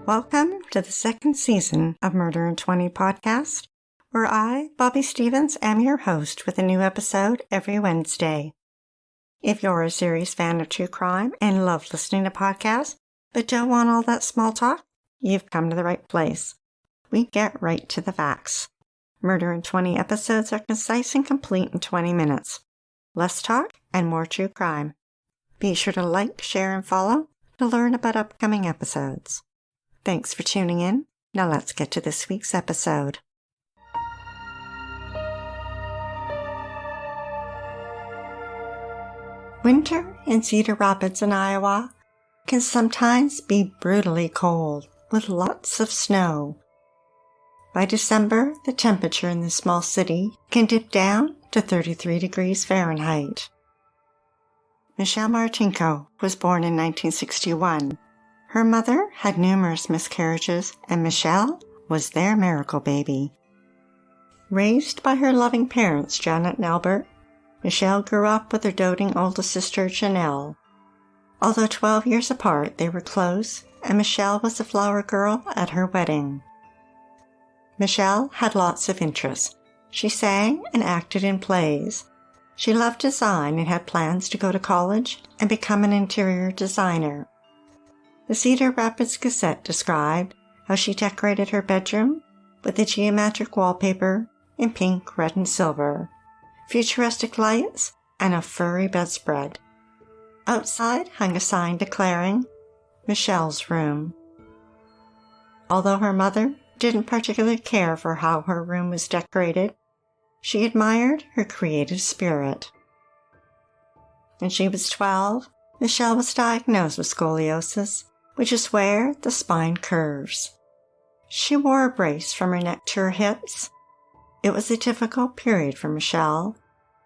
Welcome to the second season of Murder in 20 podcast, where I, Bobby Stevens, am your host with a new episode every Wednesday. If you're a serious fan of true crime and love listening to podcasts, but don't want all that small talk, you've come to the right place. We get right to the facts. Murder in 20 episodes are concise and complete in 20 minutes. Less talk and more true crime. Be sure to like, share, and follow to learn about upcoming episodes. Thanks for tuning in. Now let's get to this week's episode. Winter in Cedar Rapids in Iowa can sometimes be brutally cold with lots of snow. By December, the temperature in this small city can dip down to 33 degrees Fahrenheit. Michelle Martinko was born in 1961. Her mother had numerous miscarriages, and Michelle was their miracle baby. Raised by her loving parents, Janet and Albert, Michelle grew up with her doting older sister, Janelle. Although 12 years apart, they were close, and Michelle was the flower girl at her wedding. Michelle had lots of interests. She sang and acted in plays. She loved design and had plans to go to college and become an interior designer. The Cedar Rapids Gazette described how she decorated her bedroom with a geometric wallpaper in pink, red, and silver, futuristic lights, and a furry bedspread. Outside hung a sign declaring, "Michelle's Room." Although her mother didn't particularly care for how her room was decorated, she admired her creative spirit. When she was 12, Michelle was diagnosed with scoliosis, which is where the spine curves. She wore a brace from her neck to her hips. It was a difficult period for Michelle,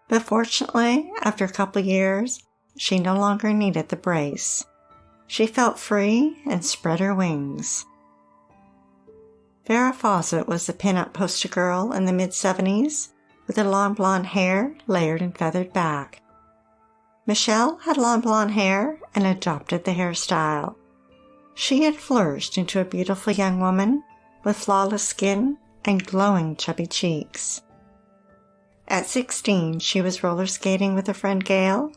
but fortunately, after a couple years, she no longer needed the brace. She felt free and spread her wings. Farrah Fawcett was a pin-up poster girl in the mid-70s with her long blonde hair layered and feathered back. Michelle had long blonde hair and adopted the hairstyle. She had flourished into a beautiful young woman with flawless skin and glowing chubby cheeks. At 16, she was roller skating with her friend Gail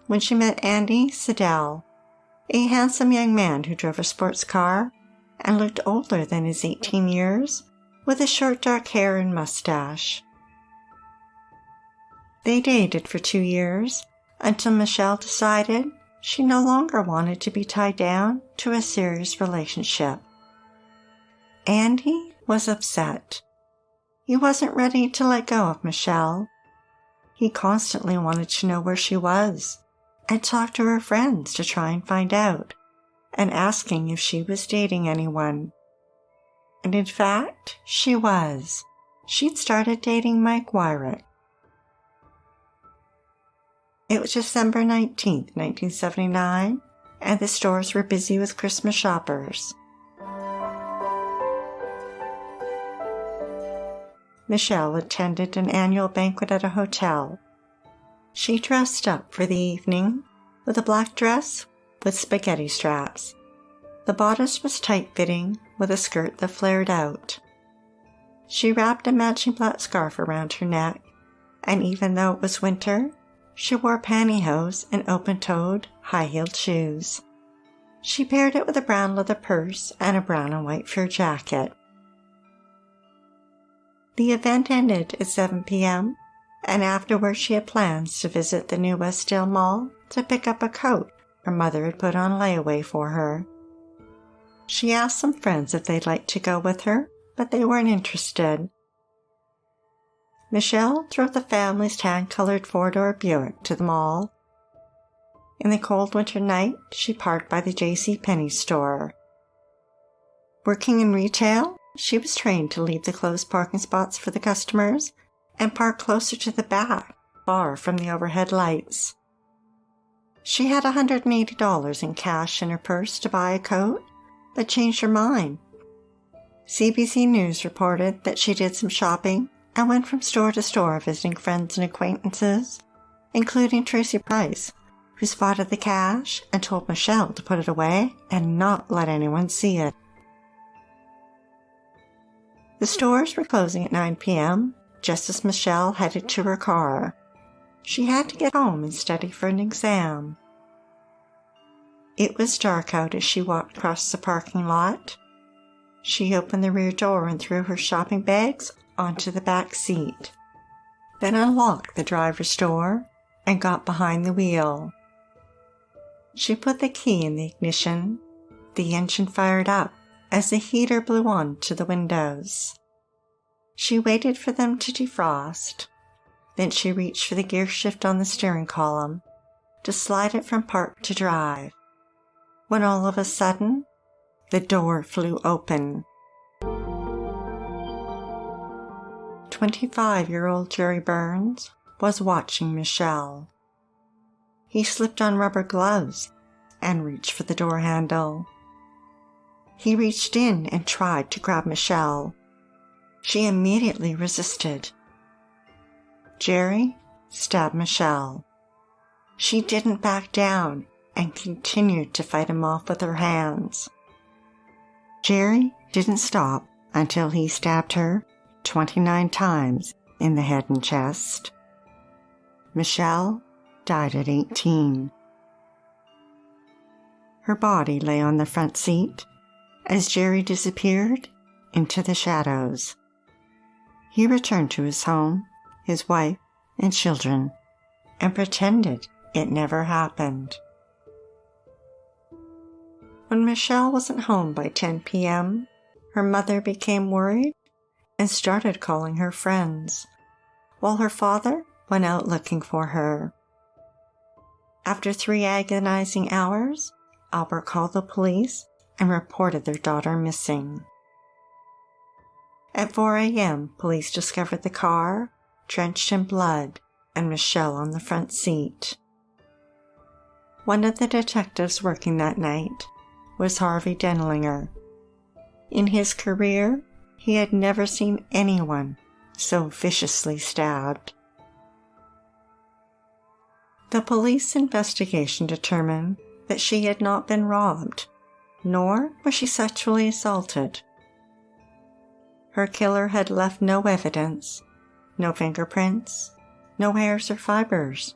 when she met Andy Siddell, a handsome young man who drove a sports car and looked older than his 18 years with his short dark hair and mustache. They dated for 2 years until Michelle decided she no longer wanted to be tied down to a serious relationship. Andy was upset. He wasn't ready to let go of Michelle. He constantly wanted to know where she was and talked to her friends to try and find out, and asking if she was dating anyone. And in fact, she was. She'd started dating Mike Wyrick. It was December 19th, 1979, and the stores were busy with Christmas shoppers. Michelle attended an annual banquet at a hotel. She dressed up for the evening with a black dress with spaghetti straps. The bodice was tight-fitting with a skirt that flared out. She wrapped a matching black scarf around her neck, and even though it was winter, she wore pantyhose and open-toed, high-heeled shoes. She paired it with a brown leather purse and a brown and white fur jacket. The event ended at 7 p.m., and afterwards she had plans to visit the new Westdale Mall to pick up a coat her mother had put on layaway for her. She asked some friends if they'd like to go with her, but they weren't interested. Michelle drove the family's tan-colored four-door Buick to the mall. In the cold winter night, she parked by the JCPenney store. Working in retail, she was trained to leave the closed parking spots for the customers and park closer to the back, far from the overhead lights. She had $180 in cash in her purse to buy a coat, but changed her mind. CBC News reported that she did some shopping and went from store to store visiting friends and acquaintances, including Tracy Price, who spotted the cash and told Michelle to put it away and not let anyone see it. The stores were closing at 9 p.m., just as Michelle headed to her car. She had to get home and study for an exam. It was dark out as she walked across the parking lot. She opened the rear door and threw her shopping bags onto the back seat, then unlocked the driver's door and got behind the wheel. She put the key in the ignition. The engine fired up as the heater blew on to the windows. She waited for them to defrost. Then she reached for the gear shift on the steering column to slide it from park to drive, when all of a sudden, the door flew open. 25-year-old Jerry Burns was watching Michelle. He slipped on rubber gloves and reached for the door handle. He reached in and tried to grab Michelle. She immediately resisted. Jerry stabbed Michelle. She didn't back down and continued to fight him off with her hands. Jerry didn't stop until he stabbed her 29 times in the head and chest. Michelle died at 18. Her body lay on the front seat as Jerry disappeared into the shadows. He returned to his home, his wife, and children, and pretended it never happened. When Michelle wasn't home by 10 p.m., her mother became worried and started calling her friends, while her father went out looking for her. After 3 agonizing hours, Albert called the police and reported their daughter missing. At 4 a.m., police discovered the car, drenched in blood, and Michelle on the front seat. One of the detectives working that night was Harvey Denlinger. In his career, he had never seen anyone so viciously stabbed. The police investigation determined that she had not been robbed, nor was she sexually assaulted. Her killer had left no evidence, no fingerprints, no hairs or fibers,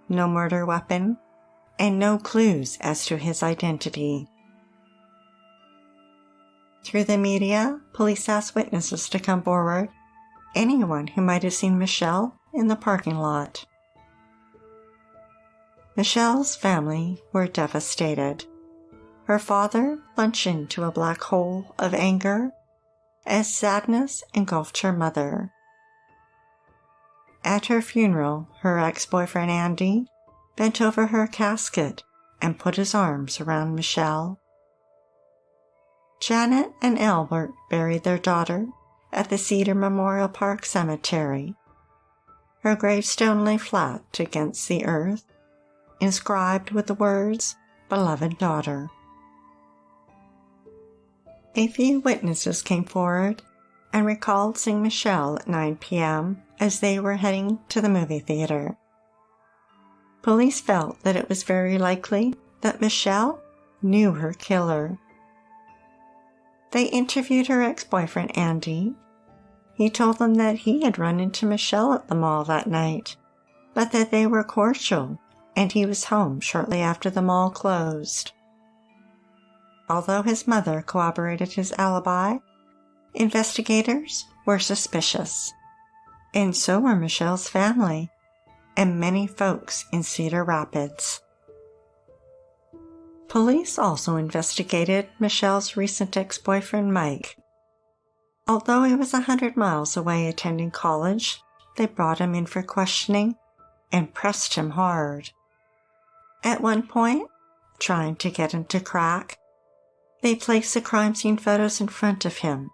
no murder weapon, and no clues as to his identity. Through the media, police asked witnesses to come forward, anyone who might have seen Michelle in the parking lot. Michelle's family were devastated. Her father plunged into a black hole of anger as sadness engulfed her mother. At her funeral, her ex-boyfriend Andy bent over her casket and put his arms around Michelle. Janet and Albert buried their daughter at the Cedar Memorial Park Cemetery. Her gravestone lay flat against the earth, inscribed with the words, "Beloved Daughter." A few witnesses came forward and recalled seeing Michelle at 9 p.m. as they were heading to the movie theater. Police felt that it was very likely that Michelle knew her killer. They interviewed her ex-boyfriend Andy. He told them that he had run into Michelle at the mall that night, but that they were cordial and he was home shortly after the mall closed. Although his mother corroborated his alibi, investigators were suspicious, and so were Michelle's family and many folks in Cedar Rapids. Police also investigated Michelle's recent ex-boyfriend Mike. Although he was 100 miles away attending college, they brought him in for questioning and pressed him hard. At one point, trying to get him to crack, they placed the crime scene photos in front of him,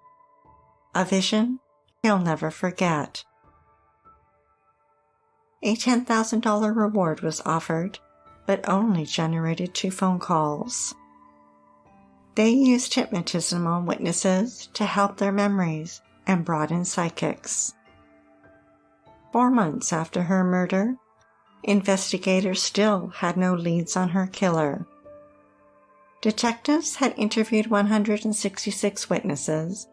a vision he'll never forget. A $10,000 reward was offered, but only generated 2 phone calls. They used hypnotism on witnesses to help their memories and brought in psychics. 4 months after her murder, investigators still had no leads on her killer. Detectives had interviewed 166 witnesses,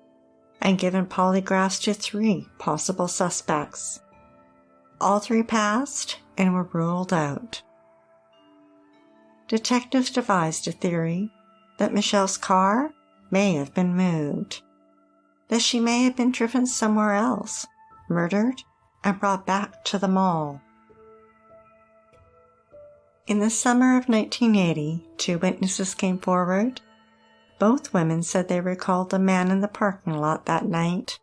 and given polygraphs to 3 possible suspects. All 3 passed and were ruled out. Detectives devised a theory that Michelle's car may have been moved, that she may have been driven somewhere else, murdered, and brought back to the mall. In the summer of 1980, 2 witnesses came forward. Both women said they recalled a man in the parking lot that night.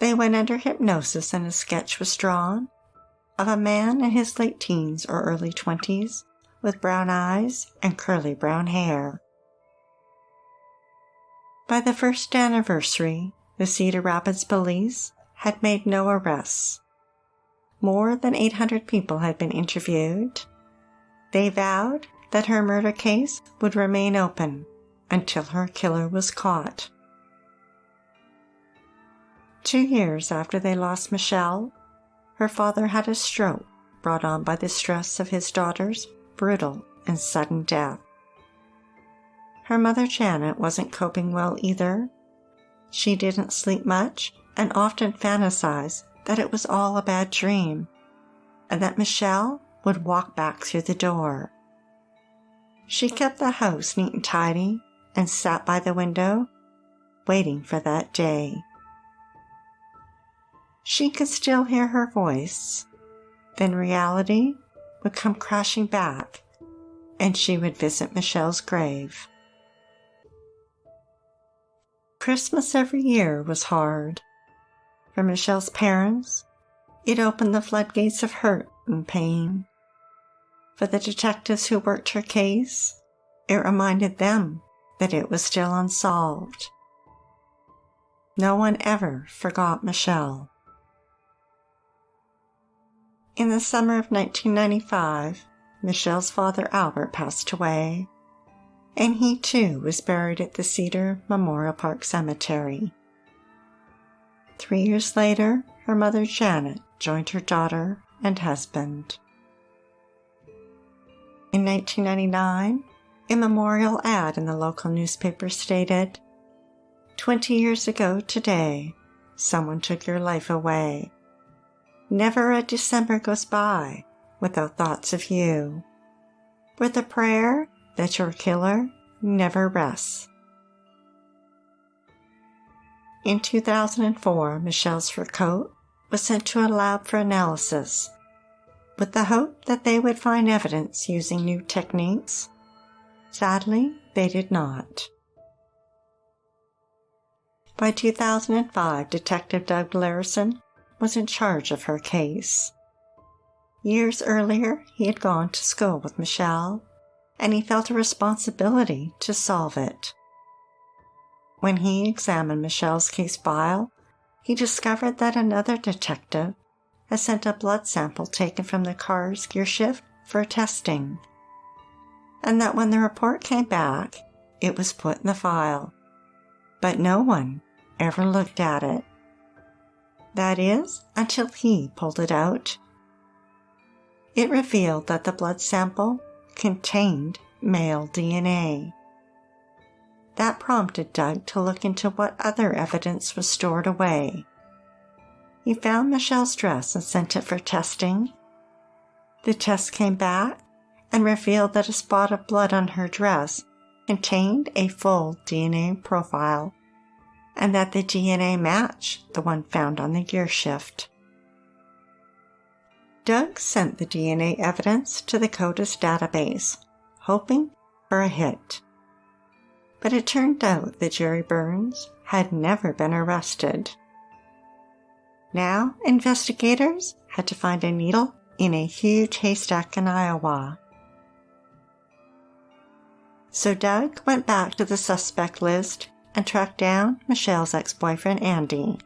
They went under hypnosis and a sketch was drawn of a man in his late teens or early 20s with brown eyes and curly brown hair. By the first anniversary, the Cedar Rapids police had made no arrests. More than 800 people had been interviewed. They vowed that her murder case would remain open until her killer was caught. 2 years after they lost Michelle, her father had a stroke brought on by the stress of his daughter's brutal and sudden death. Her mother Janet wasn't coping well either. She didn't sleep much and often fantasized that it was all a bad dream and that Michelle would walk back through the door. She kept the house neat and tidy and sat by the window, waiting for that day. She could still hear her voice. Then reality would come crashing back, and she would visit Michelle's grave. Christmas every year was hard. For Michelle's parents, it opened the floodgates of hurt and pain. For the detectives who worked her case, it reminded them that it was still unsolved. No one ever forgot Michelle. In the summer of 1995, Michelle's father Albert passed away, and he too was buried at the Cedar Memorial Park Cemetery. 3 years later, her mother Janet joined her daughter and husband. In 1999, a memorial ad in the local newspaper stated, "20 years ago today, someone took your life away. Never a December goes by without thoughts of you, with a prayer that your killer never rests." In 2004, Michelle's fur coat was sent to a lab for analysis, with the hope that they would find evidence using new techniques. Sadly, they did not. By 2005, Detective Doug Larison was in charge of her case. Years earlier, he had gone to school with Michelle, and he felt a responsibility to solve it. When he examined Michelle's case file, he discovered that another detective had sent a blood sample taken from the car's gearshift for testing, and that when the report came back, it was put in the file, but no one ever looked at it. That is, until he pulled it out. It revealed that the blood sample contained male DNA. That prompted Doug to look into what other evidence was stored away. He found Michelle's dress and sent it for testing. The test came back and revealed that a spot of blood on her dress contained a full DNA profile, and that the DNA matched the one found on the gearshift. Doug sent the DNA evidence to the CODIS database, hoping for a hit. But it turned out that Jerry Burns had never been arrested. Now, investigators had to find a needle in a huge haystack in Iowa. So Doug went back to the suspect list and tracked down Michelle's ex-boyfriend Andy.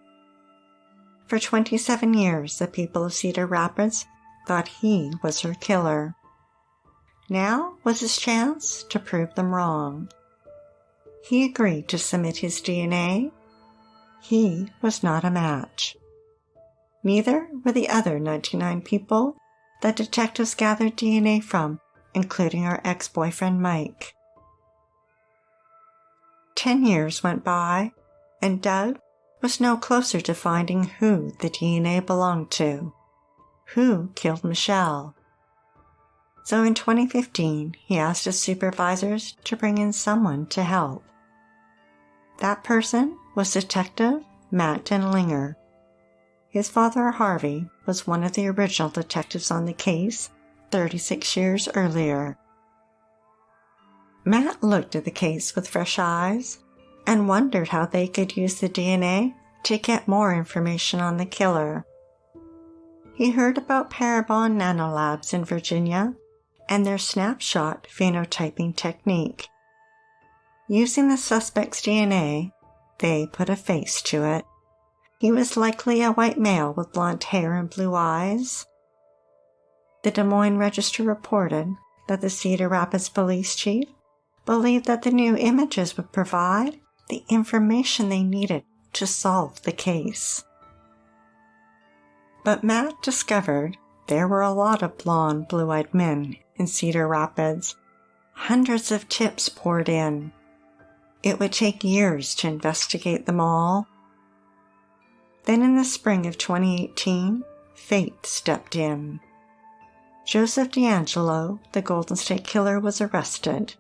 For 27 years, the people of Cedar Rapids thought he was her killer. Now was his chance to prove them wrong. He agreed to submit his DNA. He was not a match. Neither were the other 99 people that detectives gathered DNA from, including her ex-boyfriend Mike. 10 years went by, and Doug was no closer to finding who the DNA belonged to, who killed Michelle. So in 2015, he asked his supervisors to bring in someone to help. That person was Detective Matt Denlinger. His father, Harvey, was one of the original detectives on the case 36 years earlier. Matt looked at the case with fresh eyes and wondered how they could use the DNA to get more information on the killer. He heard about Parabon Nanolabs in Virginia and their snapshot phenotyping technique. Using the suspect's DNA, they put a face to it. He was likely a white male with blonde hair and blue eyes. The Des Moines Register reported that the Cedar Rapids police chief believed that the new images would provide the information they needed to solve the case. But Matt discovered there were a lot of blonde, blue-eyed men in Cedar Rapids. Hundreds of tips poured in. It would take years to investigate them all. Then in the spring of 2018, fate stepped in. Joseph D'Angelo, the Golden State Killer, was arrested.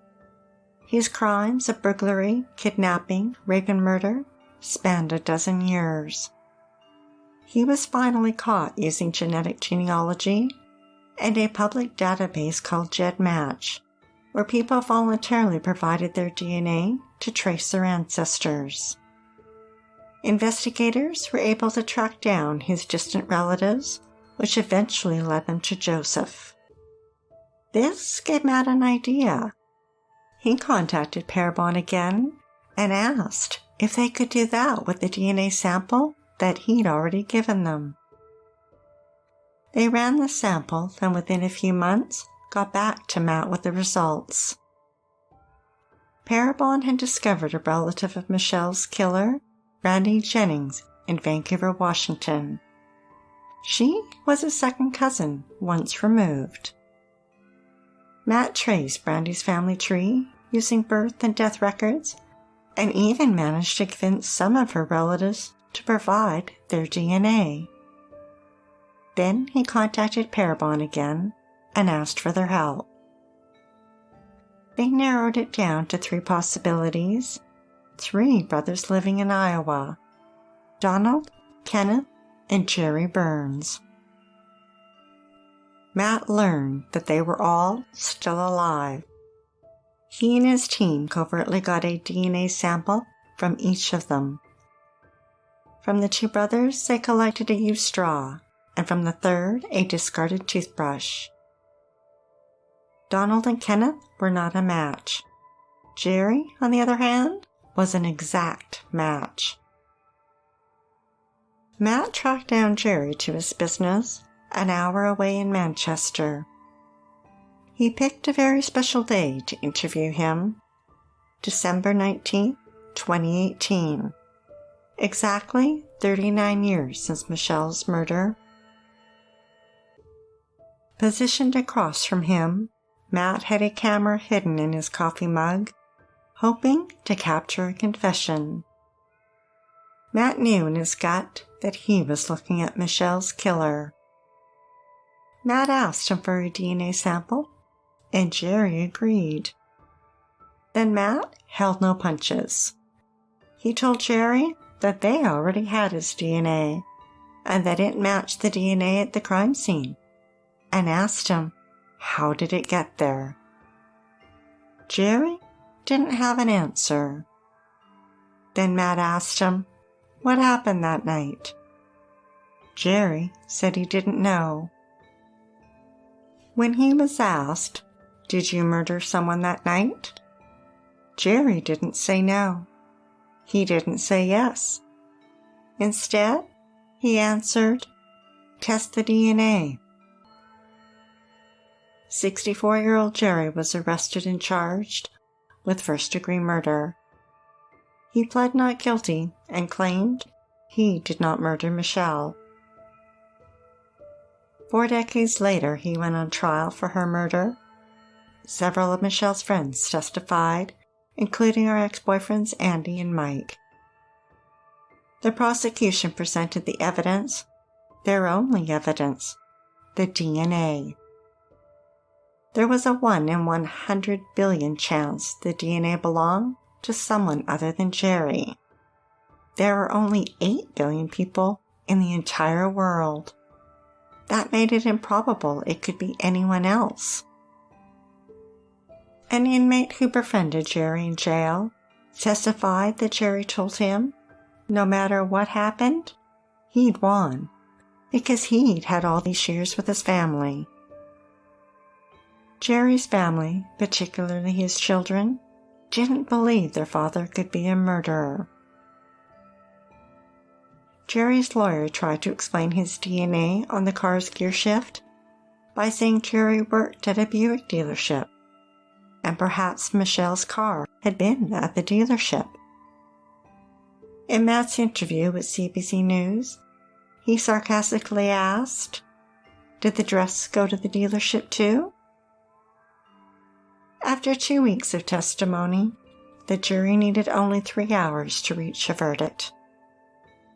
His crimes of burglary, kidnapping, rape, and murder spanned a dozen years. He was finally caught using genetic genealogy and a public database called GEDmatch, where people voluntarily provided their DNA to trace their ancestors. Investigators were able to track down his distant relatives, which eventually led them to Joseph. This gave Matt an idea. He contacted Parabon again and asked if they could do that with the DNA sample that he'd already given them. They ran the sample and within a few months got back to Matt with the results. Parabon had discovered a relative of Michelle's killer, Randy Jennings, in Vancouver, Washington. She was a second cousin, once removed. Matt traced Brandy's family tree using birth and death records and even managed to convince some of her relatives to provide their DNA. Then he contacted Parabon again and asked for their help. They narrowed it down to 3 possibilities. 3 brothers living in Iowa: Donald, Kenneth, and Jerry Burns. Matt learned that they were all still alive. He and his team covertly got a DNA sample from each of them. From the 2 brothers, they collected a used straw, and from the third, a discarded toothbrush. Donald and Kenneth were not a match. Jerry, on the other hand, was an exact match. Matt tracked down Jerry to his business, an hour away in Manchester. He picked a very special day to interview him, December 19, 2018. Exactly 39 years since Michelle's murder. Positioned across from him, Matt had a camera hidden in his coffee mug, hoping to capture a confession. Matt knew in his gut that he was looking at Michelle's killer. Matt asked him for a DNA sample, and Jerry agreed. Then Matt held no punches. He told Jerry that they already had his DNA, and that it matched the DNA at the crime scene, and asked him, how did it get there? Jerry didn't have an answer. Then Matt asked him, what happened that night? Jerry said he didn't know. When he was asked, did you murder someone that night? Jerry didn't say no. He didn't say yes. Instead, he answered, test the DNA. 64-year-old Jerry was arrested and charged with first-degree murder. He pled not guilty and claimed he did not murder Michelle. 4 decades later, he went on trial for her murder. Several of Michelle's friends testified, including her ex-boyfriends Andy and Mike. The prosecution presented the evidence, their only evidence, the DNA. There was a 1 in 100 billion chance the DNA belonged to someone other than Jerry. There are only 8 billion people in the entire world. That made it improbable it could be anyone else. An inmate who befriended Jerry in jail testified that Jerry told him no matter what happened, he'd won because he'd had all these years with his family. Jerry's family, particularly his children, didn't believe their father could be a murderer. Jerry's lawyer tried to explain his DNA on the car's gear shift by saying Jerry worked at a Buick dealership, and perhaps Michelle's car had been at the dealership. In Matt's interview with CBC News, he sarcastically asked, "Did the dress go to the dealership too?" After 2 weeks of testimony, the jury needed only 3 hours to reach a verdict.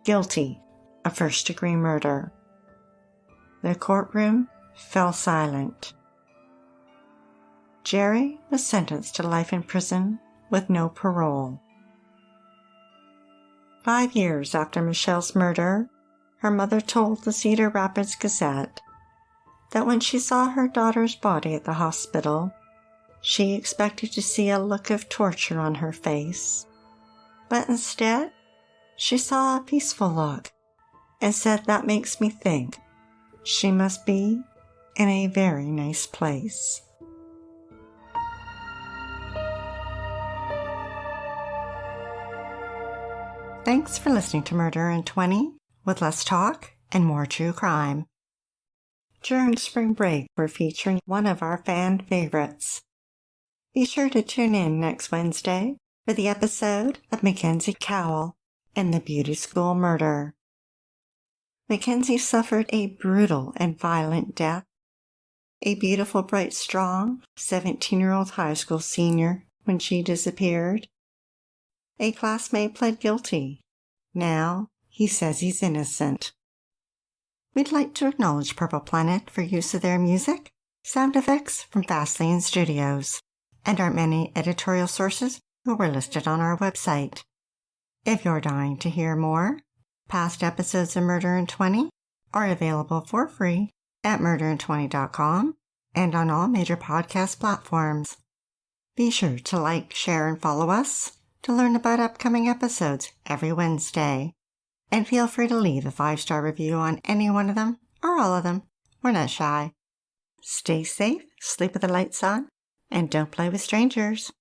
Guilty of first-degree murder. The courtroom fell silent. Jerry was sentenced to life in prison with no parole. 5 years after Michelle's murder, her mother told the Cedar Rapids Gazette that when she saw her daughter's body at the hospital, she expected to see a look of torture on her face, but instead, she saw a peaceful look and said, "That makes me think she must be in a very nice place." Thanks for listening to Murder in 20 with less talk and more true crime. During spring break, we're featuring one of our fan favorites. Be sure to tune in next Wednesday for the episode of Mackenzie Cowell and the Beauty School Murder. Mackenzie suffered a brutal and violent death. A beautiful, bright, strong 17-year-old high school senior when she disappeared. A classmate pled guilty. Now he says he's innocent. We'd like to acknowledge Purple Planet for use of their music, sound effects from Fastlane Studios, and our many editorial sources who were listed on our website. If you're dying to hear more, past episodes of Murder in 20 are available for free at murderin20.com and on all major podcast platforms. Be sure to like, share, and follow us to learn about upcoming episodes every Wednesday. And feel free to leave a 5-star review on any one of them or all of them. We're not shy. Stay safe, sleep with the lights on, and don't play with strangers.